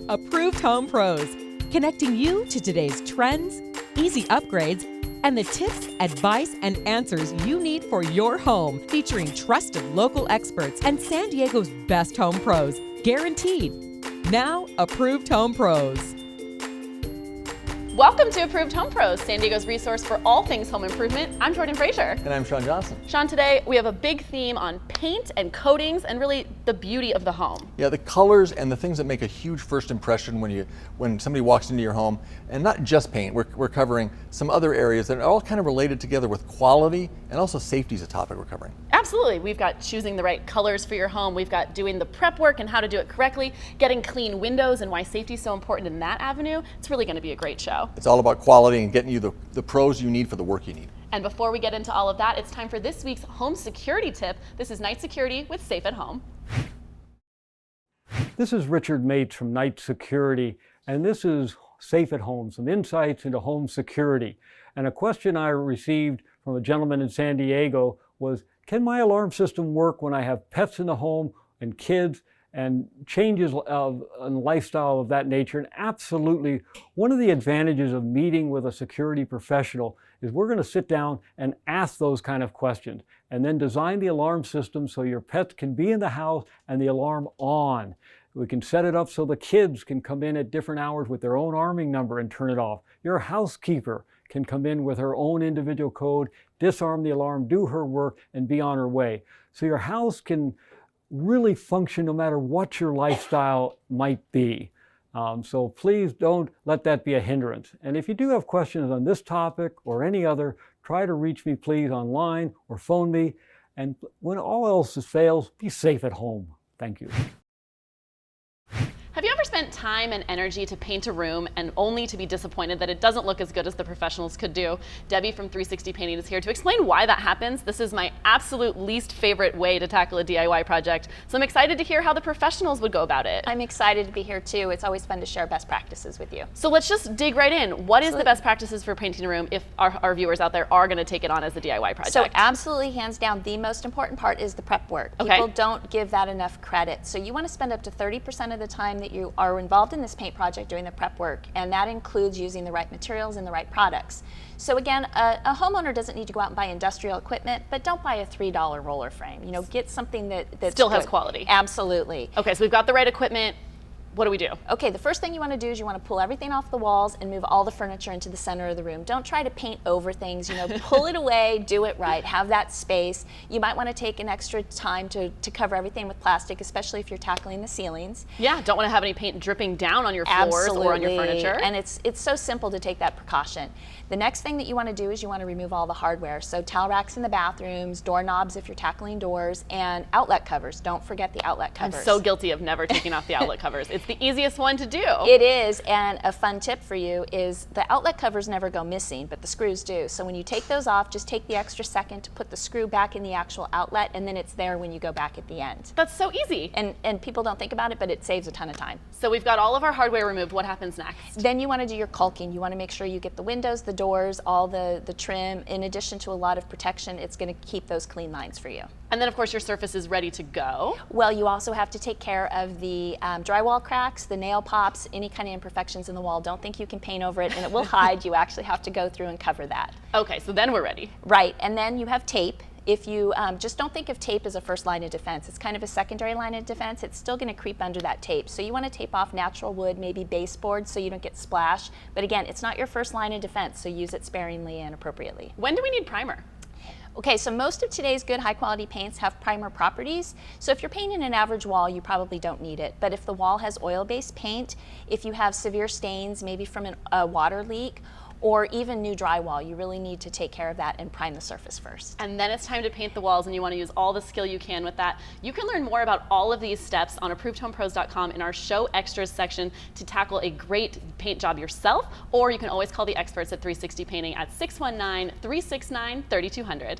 Approved Home Pros, connecting you to today's trends, easy upgrades, and the tips, advice, and answers you need for your home, featuring trusted local experts and San Diego's best home pros, guaranteed. Now, Approved Home Pros. Welcome to Approved Home Pros, San Diego's resource for all things home improvement. I'm Jordan Frazier. And I'm Sean Johnson. Sean, today we have a big theme on paint and coatings and really the beauty of the home. Yeah, the colors and the things that make a huge first impression when somebody walks into your home. And not just paint, we're covering some other areas that are all kind of related together with quality, and also safety is a topic we're covering. Absolutely. We've got choosing the right colors for your home. We've got doing the prep work and how to do it correctly, getting clean windows and why safety is so important in that avenue. It's really going to be a great show. It's all about quality and getting you the pros you need for the work you need. And before we get into all of that, it's time for this week's home security tip. This is Night Security with Safe at Home. This is Richard Mates from Night Security, and this is Safe at Home, some insights into home security. And a question I received from a gentleman in San Diego was, can my alarm system work when I have pets in the home and kids and changes of and lifestyle of that nature? And absolutely, one of the advantages of meeting with a security professional is we're going to sit down and ask those kind of questions and then design the alarm system so your pets can be in the house and the alarm on. We can set it up so the kids can come in at different hours with their own arming number and turn it off. Your housekeeper can come in with her own individual code, disarm the alarm, do her work, and be on her way. So your house can really function no matter what your lifestyle might be. So please don't let that be a hindrance. And if you do have questions on this topic or any other, try to reach me please online or phone me. And when all else fails, be safe at home. Thank you. Have you ever spent time and energy to paint a room and only to be disappointed that it doesn't look as good as the professionals could do? Debbie from 360 Painting is here to explain why that happens. This is my absolute least favorite way to tackle a DIY project, so I'm excited to hear how the professionals would go about it. I'm excited to be here too. It's always fun to share best practices with you. So let's just dig right in. What is the best practices for painting a room if our viewers out there are going to take it on as a DIY project? So absolutely, hands down, the most important part is the prep work. Okay. People don't give that enough credit. So you want to spend up to 30% of the time that you are involved in this paint project doing the prep work, and that includes using the right materials and the right products. So again, a homeowner doesn't need to go out and buy industrial equipment, but don't buy a $3 roller frame. You know, get something that still has good. quality. Absolutely. Okay, so we've got the right equipment. What do we do? Okay, the first thing you want to do is you want to pull everything off the walls and move all the furniture into the center of the room. Don't try to paint over things, you know, pull it away, do it right, have that space. You might want to take an extra time to cover everything with plastic, especially if you're tackling the ceilings. Yeah, don't want to have any paint dripping down on your floors Absolutely. or on your furniture. And it's so simple to take that precaution. The next thing that you want to do is you want to remove all the hardware. So towel racks in the bathrooms, doorknobs if you're tackling doors, and outlet covers. Don't forget the outlet covers. I'm so guilty of never taking off the outlet covers. It's the easiest one to do. It is, and a fun tip for you is the outlet covers never go missing, but the screws do. So when you take those off, just take the extra second to put the screw back in the actual outlet, and then it's there when you go back at the end. That's so easy. And people don't think about it, but it saves a ton of time. So we've got all of our hardware removed. What happens next? Then you want to do your caulking. You want to make sure you get the windows, the doors, all the trim. In addition to a lot of protection, it's going to keep those clean lines for you. And then of course your surface is ready to go. Well, you also have to take care of the drywall cracks, the nail pops, any kind of imperfections in the wall. Don't think you can paint over it and it will hide. You actually have to go through and cover that. Okay, so then we're ready. Right, and then you have tape. If you just don't think of tape as a first line of defense, it's kind of a secondary line of defense. It's still going to creep under that tape. So you want to tape off natural wood, maybe baseboard, so you don't get splash. But again, it's not your first line of defense, so use it sparingly and appropriately. When do we need primer? Okay, so most of today's good high quality paints have primer properties. So if you're painting an average wall, you probably don't need it. But if the wall has oil-based paint, if you have severe stains, maybe from a water leak, or even new drywall, you really need to take care of that and prime the surface first. And then it's time to paint the walls, and you want to use all the skill you can with that. You can learn more about all of these steps on ApprovedHomePros.com in our show extras section to tackle a great paint job yourself, or you can always call the experts at 360 Painting at 619-369-3200.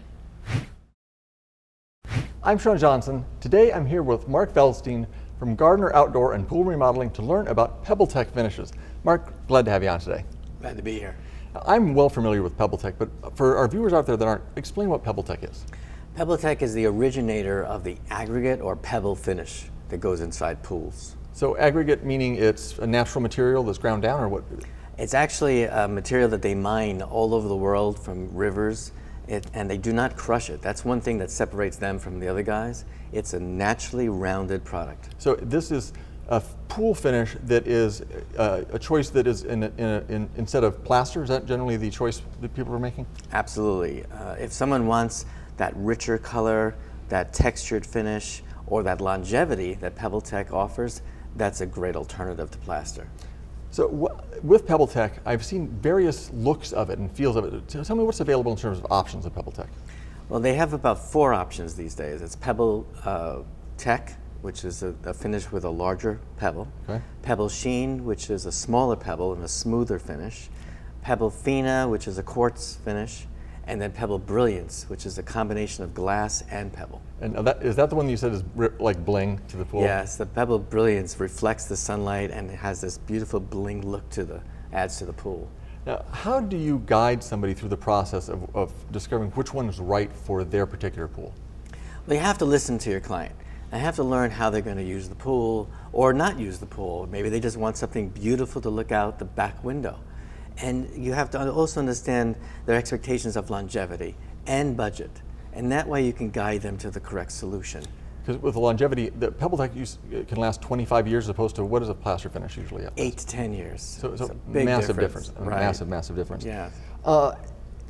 I'm Sean Johnson. Today I'm here with Mark Feldstein from Gardner Outdoor and Pool Remodeling to learn about PebbleTech finishes. Mark, glad to have you on today. Glad to be here. I'm well familiar with PebbleTech, but for our viewers out there that aren't, explain what PebbleTech is. PebbleTech is the originator of the aggregate or pebble finish that goes inside pools. So aggregate meaning it's a natural material that's ground down, or what? It's actually a material that they mine all over the world from rivers, and they do not crush it. That's one thing that separates them from the other guys. It's a naturally rounded product. So this is a pool finish that is a choice that is instead of plaster. Is that generally the choice that people are making? Absolutely. If someone wants that richer color, that textured finish, or that longevity that PebbleTech offers, that's a great alternative to plaster. So with PebbleTech, I've seen various looks of it and feels of it. Tell me what's available in terms of options of PebbleTech. Well, they have about 4 options these days. It's Pebble Tech, which is a finish with a larger pebble. Okay. Pebble Sheen, which is a smaller pebble and a smoother finish. Pebble Fina, which is a quartz finish. And then Pebble Brilliance, which is a combination of glass and pebble. And is that the one you said is like bling to the pool? Yes, the Pebble Brilliance reflects the sunlight and it has this beautiful bling look adds to the pool. Now, how do you guide somebody through the process of discovering which one is right for their particular pool? Well, you have to listen to your client. They have to learn how they're going to use the pool or not use the pool. Maybe they just want something beautiful to look out the back window. And you have to also understand their expectations of longevity and budget. And that way you can guide them to the correct solution. Because with the longevity, the PebbleTech can last 25 years as opposed to what is a plaster finish usually at? 8 to 10 years. So it's a big massive difference. Right. Massive difference. Yeah.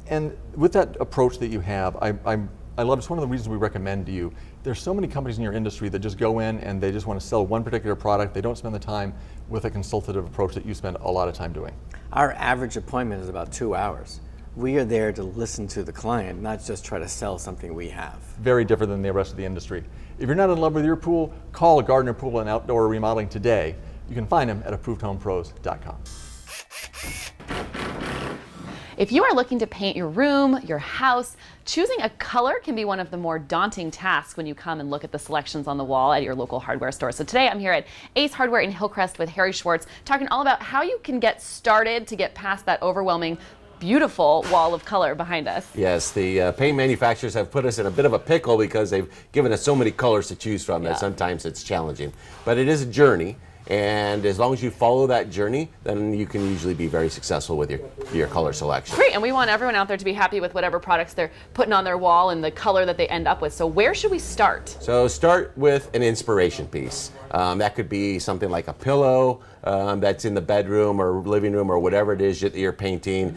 And with that approach that you have, I love it's one of the reasons we recommend to you. There's so many companies in your industry that just go in and they just want to sell one particular product. They don't spend the time with a consultative approach that you spend a lot of time doing. Our average appointment is about 2 hours. We are there to listen to the client, not just try to sell something we have. Very different than the rest of the industry. If you're not in love with your pool, call Gardner Pool and Outdoor Remodeling today. You can find them at ApprovedHomePros.com. If you are looking to paint your room, your house, choosing a color can be one of the more daunting tasks when you come and look at the selections on the wall at your local hardware store. So today I'm here at Ace Hardware in Hillcrest with Harry Schwartz, talking all about how you can get started to get past that overwhelming, beautiful wall of color behind us. Yes, the paint manufacturers have put us in a bit of a pickle because they've given us so many colors to choose from that sometimes it's challenging. But it is a journey. And as long as you follow that journey, then you can usually be very successful with your color selection. Great, and we want everyone out there to be happy with whatever products they're putting on their wall and the color that they end up with. So where should we start? So start with an inspiration piece. That could be something like a pillow that's in the bedroom or living room or whatever it is that you're painting.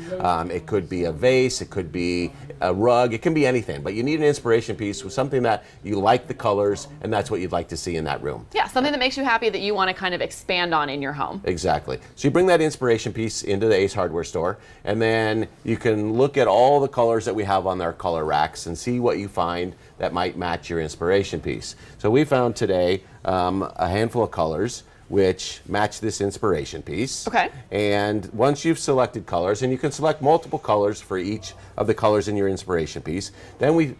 It could be a vase, it could be a rug, it can be anything. But you need an inspiration piece with something that you like the colors and that's what you'd like to see in that room. Yeah, something that makes you happy that you want to kind of expand on in your home. Exactly. So you bring that inspiration piece into the Ace Hardware store and then you can look at all the colors that we have on our color racks and see what you find that might match your inspiration piece. So we found today a handful of colors which match this inspiration piece. Okay. And once you've selected colors, and you can select multiple colors for each of the colors in your inspiration piece, then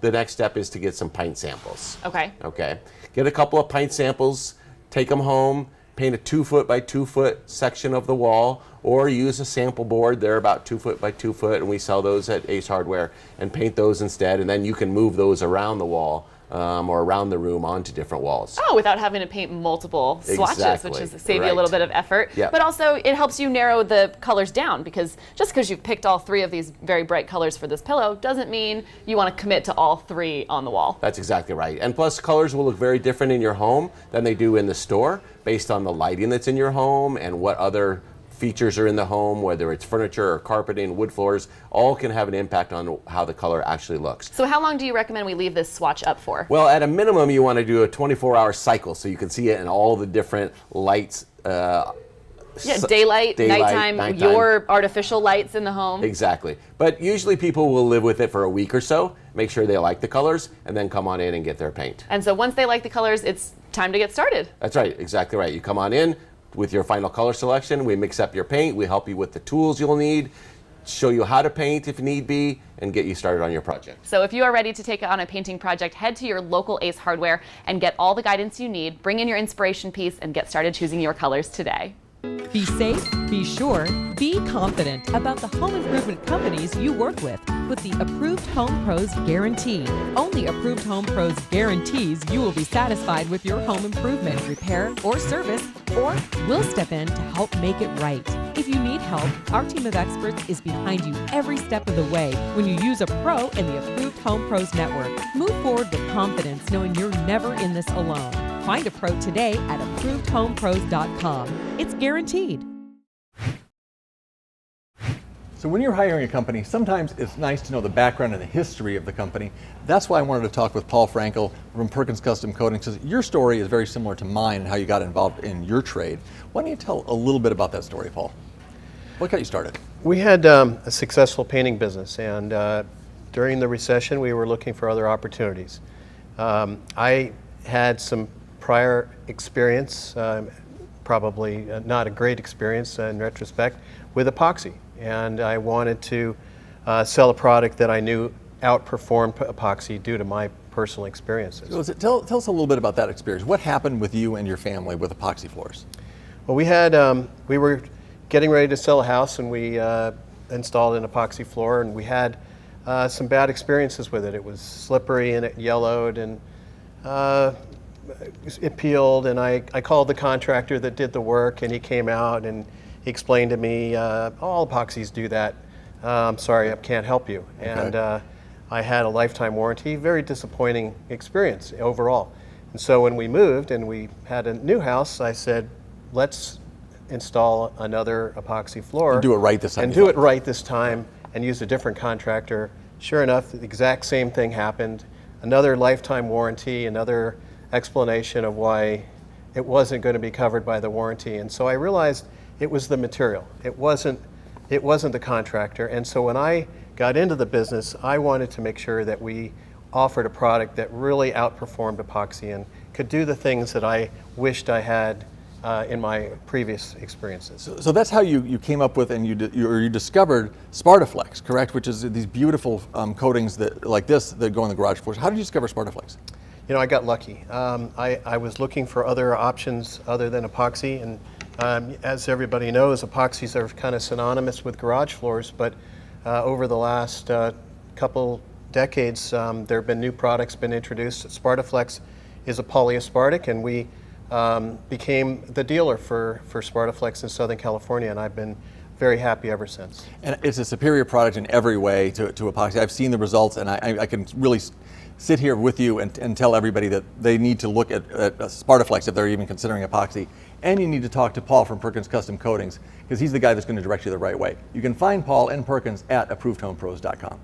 the next step is to get some paint samples. Okay. Okay. Get a couple of paint samples, take them home, paint a 2 foot by 2 foot section of the wall, or use a sample board. They're about 2 foot by 2 foot, and we sell those at Ace Hardware, and paint those instead, and then you can move those around the wall or around the room onto different walls. Oh, without having to paint multiple swatches, Exactly. which is save you a little bit of effort. Yep. But also it helps you narrow the colors down, because just because you've picked all 3 of these very bright colors for this pillow doesn't mean you want to commit to all 3 on the wall. That's exactly right. And plus, colors will look very different in your home than they do in the store based on the lighting that's in your home and what other features are in the home, whether it's furniture or carpeting, wood floors, all can have an impact on how the color actually looks. So how long do you recommend we leave this swatch up for? Well, at a minimum, you want to do a 24-hour cycle so you can see it in all the different lights. Daylight, nighttime, your artificial lights in the home. Exactly. But usually people will live with it for a week or so, make sure they like the colors, and then come on in and get their paint. And so once they like the colors, it's time to get started. That's right, exactly right. You come on in with your final color selection, we mix up your paint, we help you with the tools you'll need, show you how to paint if need be, and get you started on your project. So if you are ready to take on a painting project, head to your local Ace Hardware and get all the guidance you need, bring in your inspiration piece, and get started choosing your colors today. Be safe, be sure, be confident about the home improvement companies you work with the Approved Home Pros Guarantee. Only Approved Home Pros guarantees you will be satisfied with your home improvement, repair, or service, or we'll step in to help make it right. If you need help, our team of experts is behind you every step of the way when you use a pro in the Approved Home Pros network. Move forward with confidence knowing you're never in this alone. Find a pro today at approvedhomepros.com. It's guaranteed. So when you're hiring a company, sometimes it's nice to know the background and the history of the company. That's why I wanted to talk with Paul Frankel from Perkins Custom Coatings, because your story is very similar to mine and how you got involved in your trade. Why don't you tell a little bit about that story, Paul? What got you started? We had a successful painting business, and during the recession we were looking for other opportunities. I had some prior experience, probably not a great experience in retrospect, with epoxy. And I wanted to sell a product that I knew outperformed epoxy due to my personal experiences. So tell us a little bit about that experience. What happened with you and your family with epoxy floors? Well, we were getting ready to sell a house, and we installed an epoxy floor, and we had some bad experiences with it. It was slippery and it yellowed, and it peeled, and I called the contractor that did the work, and he came out and he explained to me, all epoxies do that. I'm sorry, I can't help you. Okay. And I had a lifetime warranty. Very disappointing experience overall. And so when we moved and we had a new house, I said, let's install another epoxy floor. And do it right this time. And do it right this time and use a different contractor. Sure enough, the exact same thing happened. Another lifetime warranty, another explanation of why it wasn't going to be covered by the warranty. And so I realized it was the material. It wasn't the contractor. And so when I got into the business, I wanted to make sure that we offered a product that really outperformed epoxy and could do the things that I wished I had in my previous experiences. So that's how you came up with and you discovered Spartaflex, correct? Which is these beautiful coatings that like this that go on the garage floors. How did you discover Spartaflex? You know, I got lucky. I was looking for other options other than epoxy, and as everybody knows, epoxies are kind of synonymous with garage floors, but over the last couple decades, there have been new products been introduced. Spartaflex is a polyaspartic, and we became the dealer for Spartaflex in Southern California, and I've been very happy ever since. And it's a superior product in every way to epoxy. I've seen the results, and I can really sit here with you and tell everybody that they need to look at Spartaflex if they're even considering epoxy. And you need to talk to Paul from Perkins Custom Coatings, because he's the guy that's going to direct you the right way. You can find Paul and Perkins at approvedhomepros.com.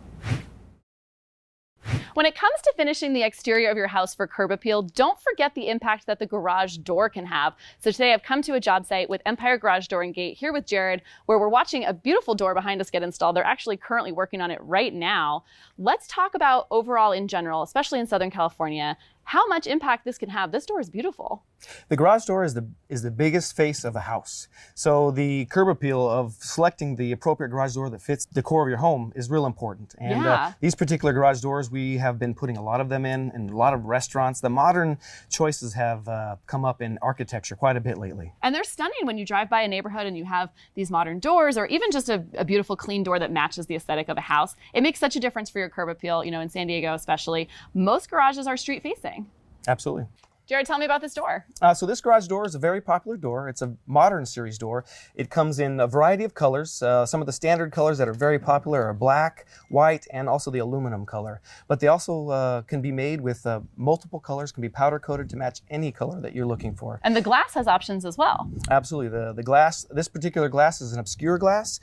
When it comes to finishing the exterior of your house for curb appeal, don't forget the impact that the garage door can have. So today I've come to a job site with Empire Garage Door and Gate here with Jared, where we're watching a beautiful door behind us get installed. They're actually currently working on it right now. Let's talk about overall in general, especially in Southern California, how much impact this can have. This door is beautiful. The garage door is the biggest face of a house. So the curb appeal of selecting the appropriate garage door that fits the core of your home is real important. And these particular garage doors, we have been putting a lot of them in a lot of restaurants. The modern choices have come up in architecture quite a bit lately. And they're stunning when you drive by a neighborhood and you have these modern doors, or even just a beautiful clean door that matches the aesthetic of a house. It makes such a difference for your curb appeal, you know, in San Diego especially. Most garages are street facing. Absolutely. Jared, tell me about this door. So this garage door is a very popular door. It's a modern series door. It comes in a variety of colors. Some of the standard colors that are very popular are black, white, and also the aluminum color. But they also can be made with multiple colors, can be powder coated to match any color that you're looking for. And the glass has options as well. Absolutely. The glass, this particular glass is an obscure glass.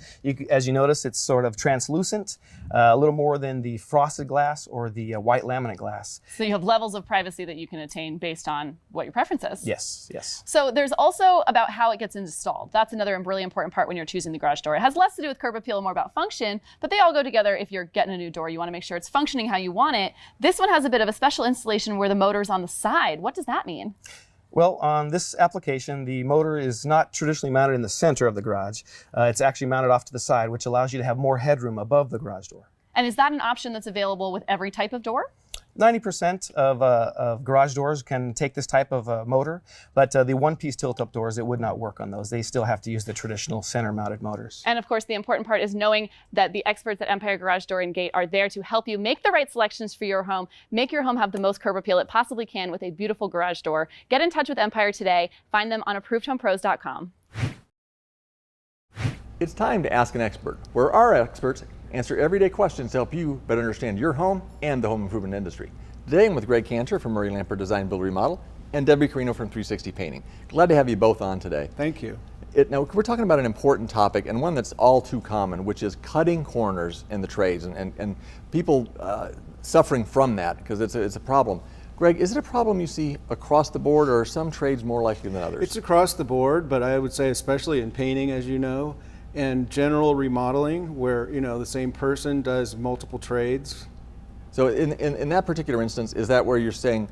As you notice, it's sort of translucent, a little more than the frosted glass or the white laminate glass. So you have levels of privacy that you can attain based on what your preference is. Yes, yes. So there's also about how it gets installed. That's another really important part when you're choosing the garage door. It has less to do with curb appeal and more about function, but they all go together. If you're getting a new door, you want to make sure it's functioning how you want it. This one has a bit of a special installation where the motor's on the side. What does that mean? Well, on this application, the motor is not traditionally mounted in the center of the garage. It's actually mounted off to the side, which allows you to have more headroom above the garage door. And is that an option that's available with every type of door? 90% of garage doors can take this type of motor, but the one-piece tilt-up doors, it would not work on those. They still have to use the traditional center-mounted motors. And of course, the important part is knowing that the experts at Empire Garage Door and Gate are there to help you make the right selections for your home, make your home have the most curb appeal it possibly can with a beautiful garage door. Get in touch with Empire today. Find them on ApprovedHomePros.com. It's time to Ask an Expert, where our experts answer everyday questions to help you better understand your home and the home improvement industry. Today I'm with Greg Cantor from Murray Lamper Design Build Remodel and Debbie Carino from 360 Painting. Glad to have you both on today. Thank you. Now we're talking about an important topic and one that's all too common, which is cutting corners in the trades and people suffering from that because it's a problem. Greg, is it a problem you see across the board, or are some trades more likely than others? It's across the board, but I would say especially in painting, as you know, and general remodeling, where the same person does multiple trades. So in that particular instance, is that where you're saying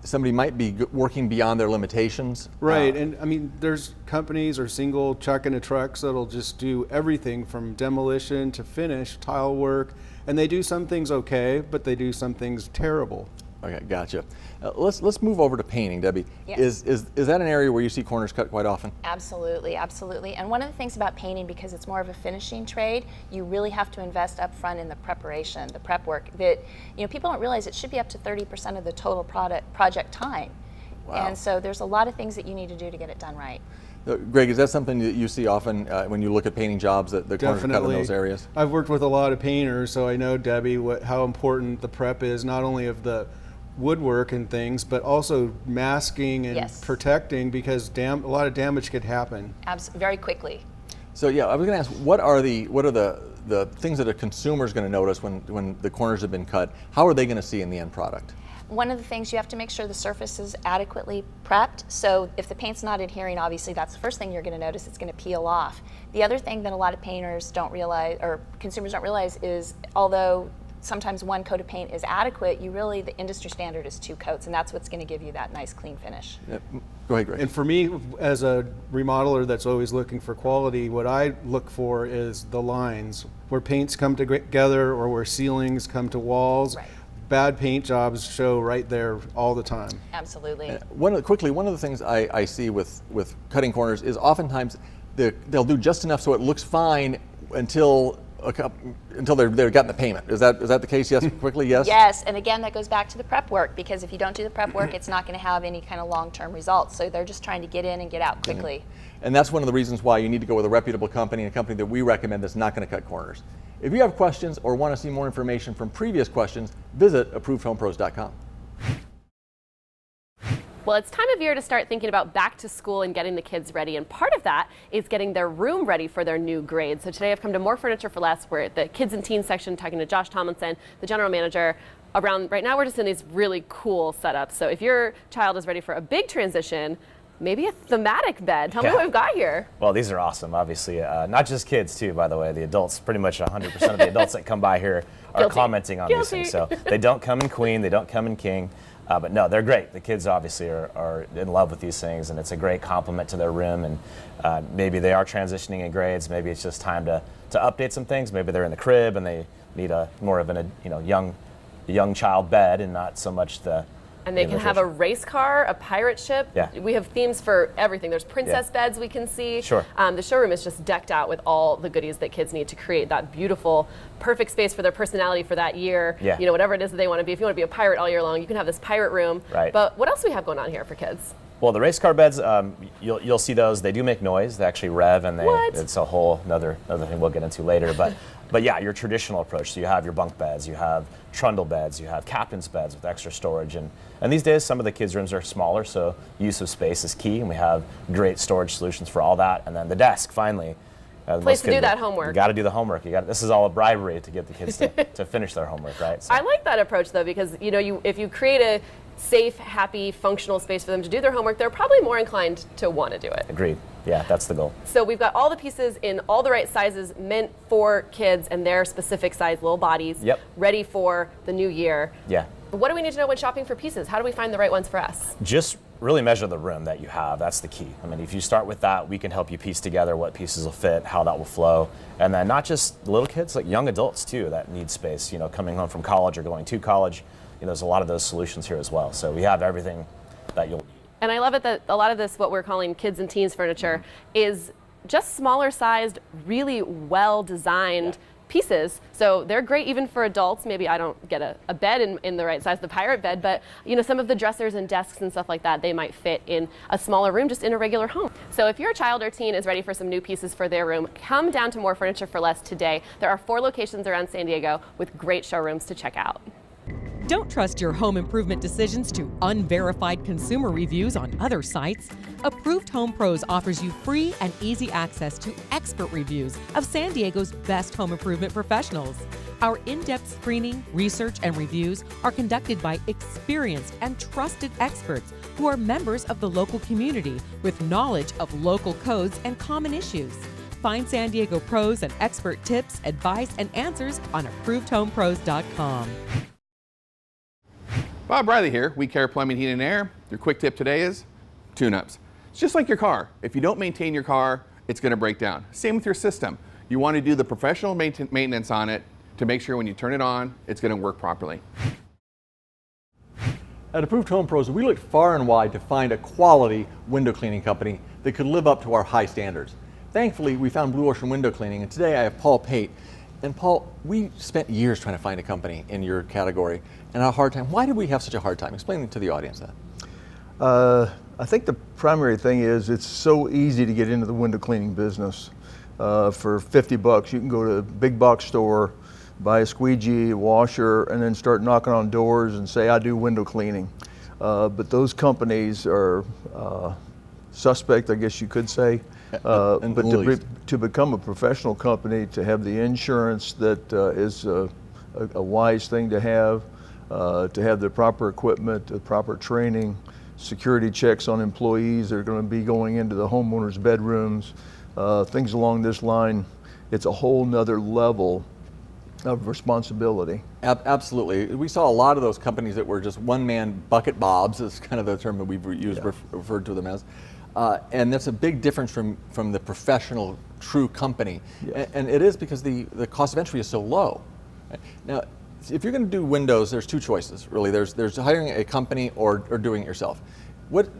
somebody might be working beyond their limitations? Right, and I mean, there's companies or single chuck in a trucks that'll just do everything from demolition to finish, tile work, and they do some things okay, but they do some things terrible. Okay, gotcha. Let's move over to painting, Debbie. Yes. Is that an area where you see corners cut quite often? Absolutely, absolutely. And one of the things about painting, because it's more of a finishing trade, you really have to invest up front in the preparation, the prep work. That people don't realize it should be up to 30% of the total project time. Wow. And so there's a lot of things that you need to do to get it done right. Greg, is that something that you see often when you look at painting jobs, that the corners are cut in those areas? I've worked with a lot of painters, so I know, Debbie, how important the prep is, not only of the woodwork and things, but also masking and protecting, because a lot of damage could happen. Very quickly. So yeah, I was going to ask, what are the things that a consumer is going to notice when the corners have been cut? How are they going to see in the end product? One of the things, you have to make sure the surface is adequately prepped. So if the paint's not adhering, obviously that's the first thing you're going to notice. It's going to peel off. The other thing that a lot of painters don't realize, or consumers don't realize, is although sometimes one coat of paint is adequate, the industry standard is 2 coats, and that's what's going to give you that nice clean finish. Go ahead, Greg. And for me, as a remodeler that's always looking for quality, what I look for is the lines where paints come together or where ceilings come to walls. Right. Bad paint jobs show right there all the time. Absolutely. One of the things I see with cutting corners is oftentimes they'll do just enough so it looks fine until they've gotten the payment. Is that the case? Yes, quickly, yes? Yes, and again, that goes back to the prep work, because if you don't do the prep work, it's not going to have any kind of long-term results. So they're just trying to get in and get out quickly. And that's one of the reasons why you need to go with a reputable company, and a company that we recommend that's not going to cut corners. If you have questions or want to see more information from previous questions, visit ApprovedHomePros.com. Well, it's time of year to start thinking about back to school and getting the kids ready, and part of that is getting their room ready for their new grade. So today I've come to More Furniture for Less. We're at the kids and teens section talking to Josh Tomlinson, the general manager. Right now we're just in these really cool setups. So if your child is ready for a big transition, maybe a thematic bed. Tell me what we've got here. Well, these are awesome, obviously. Not just kids, too, by the way. The adults, pretty much 100% of the adults that come by here are commenting on these things. So they don't come in queen, they don't come in king. But no, they're great. The kids obviously are in love with these things, and it's a great compliment to their room. And maybe they are transitioning in grades. Maybe it's just time to update some things. Maybe they're in the crib and they need more of a young child bed, and not so much the. And they can have a race car, a pirate ship. Yeah. We have themes for everything. There's princess beds we can see. Sure. The showroom is just decked out with all the goodies that kids need to create that beautiful, perfect space for their personality for that year. Yeah. Whatever it is that they want to be. If you want to be a pirate all year long, you can have this pirate room. Right. But what else do we have going on here for kids? Well, the race car beds, you'll see those. They do make noise. They actually rev, and it's a whole another thing we'll get into later. But yeah, your traditional approach. So you have your bunk beds, you have trundle beds, you have captain's beds with extra storage, and these days some of the kids' rooms are smaller, so use of space is key, and we have great storage solutions for all that. And then the desk, finally. Place to do that homework. You got to do the homework. This is all a bribery to get the kids to finish their homework, right? So. I like that approach though, because if you create a safe, happy, functional space for them to do their homework, they're probably more inclined to want to do it. Agreed. Yeah, that's the goal. So we've got all the pieces in all the right sizes meant for kids and their specific size little bodies, ready for the new year. Yeah. What do we need to know when shopping for pieces? How do we find the right ones for us? Just really measure the room that you have. That's the key. I mean, if you start with that, we can help you piece together what pieces will fit, how that will flow. And then not just little kids, like young adults too that need space, coming home from college or going to college. There's a lot of those solutions here as well. So we have everything that you'll need. And I love it that a lot of this, what we're calling kids and teens furniture, is just smaller sized, really well designed pieces. So they're great even for adults. Maybe I don't get a bed in the right size, the pirate bed, but some of the dressers and desks and stuff like that, they might fit in a smaller room, just in a regular home. So if your child or teen is ready for some new pieces for their room, come down to More Furniture for Less today. There are 4 locations around San Diego with great showrooms to check out. Don't trust your home improvement decisions to unverified consumer reviews on other sites. Approved Home Pros offers you free and easy access to expert reviews of San Diego's best home improvement professionals. Our in-depth screening, research, and reviews are conducted by experienced and trusted experts who are members of the local community with knowledge of local codes and common issues. Find San Diego pros and expert tips, advice, and answers on ApprovedHomePros.com. Bob Riley here, We Care Plumbing, Heating, and Air. Your quick tip today is tune-ups. It's just like your car. If you don't maintain your car, it's going to break down. Same with your system. You want to do the professional maintenance on it to make sure when you turn it on, it's going to work properly. At Approved Home Pros, we looked far and wide to find a quality window cleaning company that could live up to our high standards. Thankfully, we found Blue Ocean Window Cleaning, and today I have Paul Pate. And Paul, we spent years trying to find a company in your category and had a hard time. Why did we have such a hard time? Explain to the audience that. I think the primary thing is it's so easy to get into the window cleaning business. For $50, you can go to a big box store, buy a squeegee, a washer, and then start knocking on doors and say, I do window cleaning. But those companies are suspect, I guess you could say. But to become a professional company, to have the insurance that is a wise thing to have the proper equipment, the proper training, security checks on employees that are going to be going into the homeowners' bedrooms, things along this line, it's a whole nother level of responsibility. Absolutely. We saw a lot of those companies that were just one-man bucket bobs, is kind of the term that we've used, referred to them as. And that's a big difference from the professional, true company. Yes. And it is because the cost of entry is so low. Now, if you're going to do windows, there's 2 choices, really. There's hiring a company or doing it yourself.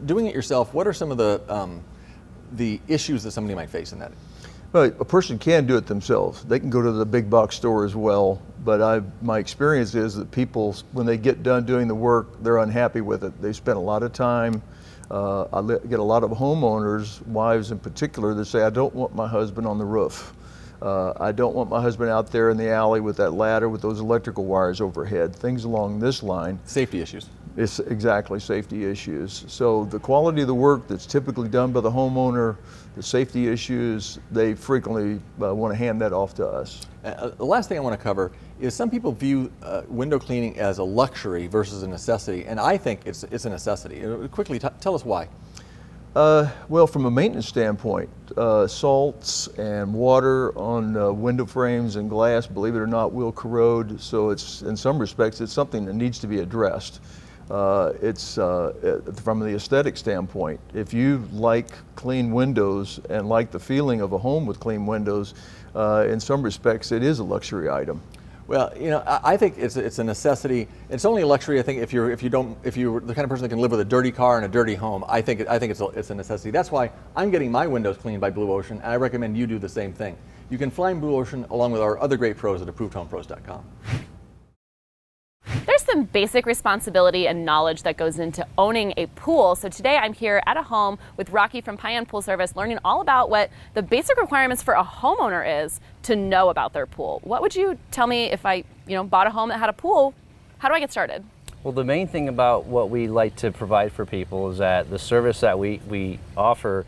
Doing it yourself, what are some of the issues that somebody might face in that? Well, a person can do it themselves. They can go to the big box store as well, but my experience is that people, when they get done doing the work, they're unhappy with it. They spend a lot of time. I get a lot of homeowners, wives in particular, that say, I don't want my husband on the roof. I don't want my husband out there in the alley with that ladder with those electrical wires overhead, things along this line. Safety issues. It's exactly safety issues. So the quality of the work that's typically done by the homeowner, the safety issues, they frequently want to hand that off to us. The last thing I want to cover is some people view window cleaning as a luxury versus a necessity, and I think it's a necessity. Quickly, tell us why. Well, from a maintenance standpoint, salts and water on window frames and glass, believe it or not, will corrode. So it's, in some respects, it's something that needs to be addressed. It's from the aesthetic standpoint. If you like clean windows and like the feeling of a home with clean windows, in some respects, it is a luxury item. Well, I think it's a necessity. It's only a luxury, I think, if you're the kind of person that can live with a dirty car and a dirty home. I think it's a necessity. That's why I'm getting my windows cleaned by Blue Ocean, and I recommend you do the same thing. You can find Blue Ocean along with our other great pros at ApprovedHomePros.com. There's some basic responsibility and knowledge that goes into owning a pool. So today I'm here at a home with Rocky from Pie Pool Service, learning all about what the basic requirements for a homeowner is to know about their pool. What would you tell me if I, bought a home that had a pool? How do I get started? Well, the main thing about what we like to provide for people is that the service that we offer,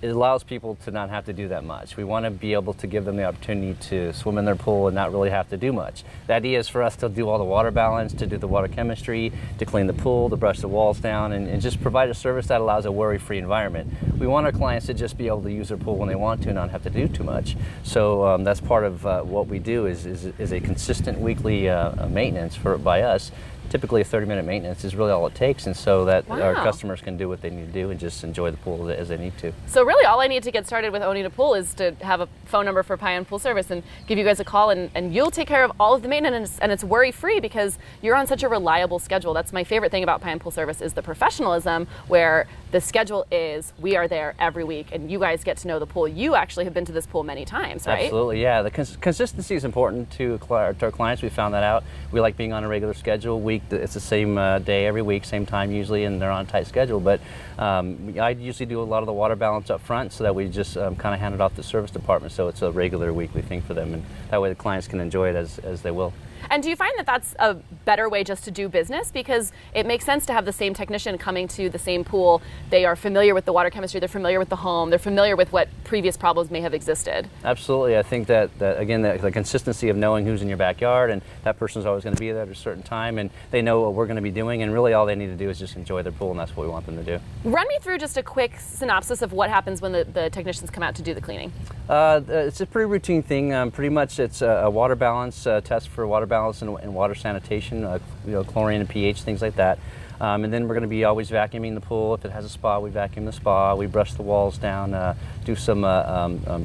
it allows people to not have to do that much. We want to be able to give them the opportunity to swim in their pool and not really have to do much. The idea is for us to do all the water balance, to do the water chemistry, to clean the pool, to brush the walls down, and just provide a service that allows a worry-free environment. We want our clients to just be able to use their pool when they want to and not have to do too much. So that's part of what we do is a consistent weekly maintenance by us typically a 30-minute maintenance is really all it takes, and so that our Wow. customers can do what they need to do and just enjoy the pool as they need to. So really all I need to get started with owning a pool is to have a phone number for Pie and Pool Service and give you guys a call, and you'll take care of all of the maintenance, and it's worry-free because you're on such a reliable schedule. That's my favorite thing about Pie and Pool Service is the professionalism, where the schedule is we are there every week and you guys get to know the pool. You actually have been to this pool many times, right? Absolutely, yeah. The consistency is important to our clients. We found that out. We like being on a regular schedule. It's the same day every week, same time usually, and they're on a tight schedule. But I usually do a lot of the water balance up front so that we just kind of hand it off to the service department, so it's a regular weekly thing for them, and that way the clients can enjoy it as they will. And do you find that that's a better way just to do business? Because it makes sense to have the same technician coming to the same pool. They are familiar with the water chemistry, they're familiar with the home, they're familiar with what previous problems may have existed. Absolutely. I think that again, the consistency of knowing who's in your backyard and that person's always going to be there at a certain time, and they know what we're going to be doing, and really all they need to do is just enjoy their pool, and that's what we want them to do. Run me through just a quick synopsis of what happens when the technicians come out to do the cleaning. It's a pretty routine thing. Pretty much it's a water balance test for water balance and water sanitation, chlorine and pH, things like that. And then we're going to be always vacuuming the pool. If it has a spa, we vacuum the spa. We brush the walls down, do some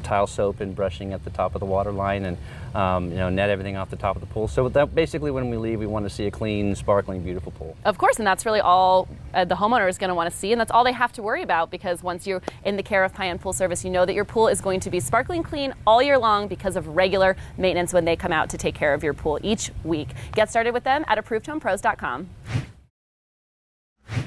tile soap and brushing at the top of the water line, and net everything off the top of the pool. So that basically, when we leave, we want to see a clean, sparkling, beautiful pool. Of course, and that's really all the homeowner is going to want to see, and that's all they have to worry about, because once you're in the care of Pie and Pool Service, you know that your pool is going to be sparkling clean all year long because of regular maintenance when they come out to take care of your pool each week. Get started with them at ApprovedHomePros.com.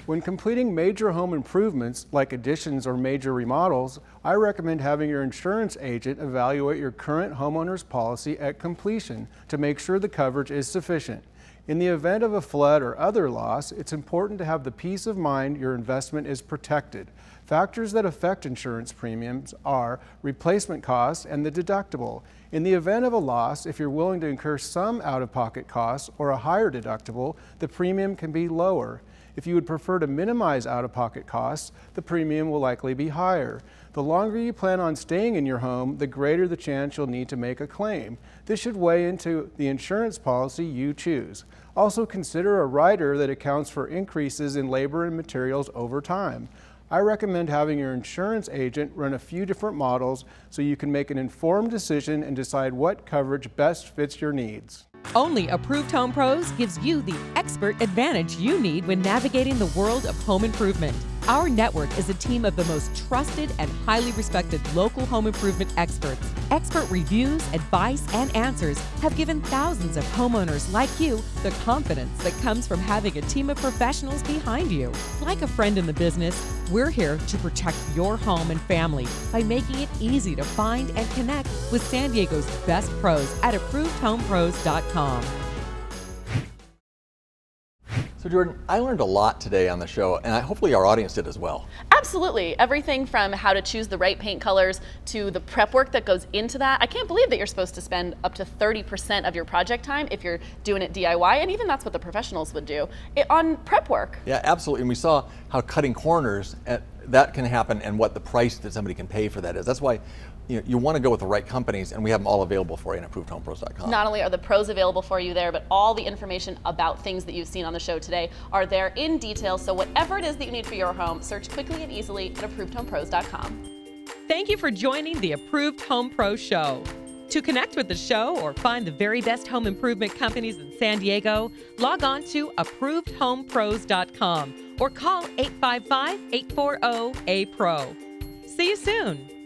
When completing major home improvements like additions or major remodels, I recommend having your insurance agent evaluate your current homeowner's policy at completion to make sure the coverage is sufficient. In the event of a flood or other loss, it's important to have the peace of mind your investment is protected. Factors that affect insurance premiums are replacement costs and the deductible. In the event of a loss, if you're willing to incur some out-of-pocket costs or a higher deductible, the premium can be lower. If you would prefer to minimize out-of-pocket costs, the premium will likely be higher. The longer you plan on staying in your home, the greater the chance you'll need to make a claim. This should weigh into the insurance policy you choose. Also consider a rider that accounts for increases in labor and materials over time. I recommend having your insurance agent run a few different models so you can make an informed decision and decide what coverage best fits your needs. Only Approved Home Pros gives you the expert advantage you need when navigating the world of home improvement. Our network is a team of the most trusted and highly respected local home improvement experts. Expert reviews, advice, and answers have given thousands of homeowners like you the confidence that comes from having a team of professionals behind you. Like a friend in the business, we're here to protect your home and family by making it easy to find and connect with San Diego's best pros at ApprovedHomePros.com. So Jordan, I learned a lot today on the show, and hopefully our audience did as well. Absolutely. Everything from how to choose the right paint colors to the prep work that goes into that. I can't believe that you're supposed to spend up to 30% of your project time if you're doing it DIY, and even that's what the professionals would do, on prep work. Yeah, absolutely. And we saw how cutting corners, that can happen, and what the price that somebody can pay for that is. That's why you want to go with the right companies, and we have them all available for you at ApprovedHomePros.com. Not only are the pros available for you there, but all the information about things that you've seen on the show today are there in detail. So whatever it is that you need for your home, search quickly and easily at ApprovedHomePros.com. Thank you for joining the Approved Home Pro Show. To connect with the show or find the very best home improvement companies in San Diego, log on to ApprovedHomePros.com or call 855-840-APRO. See you soon.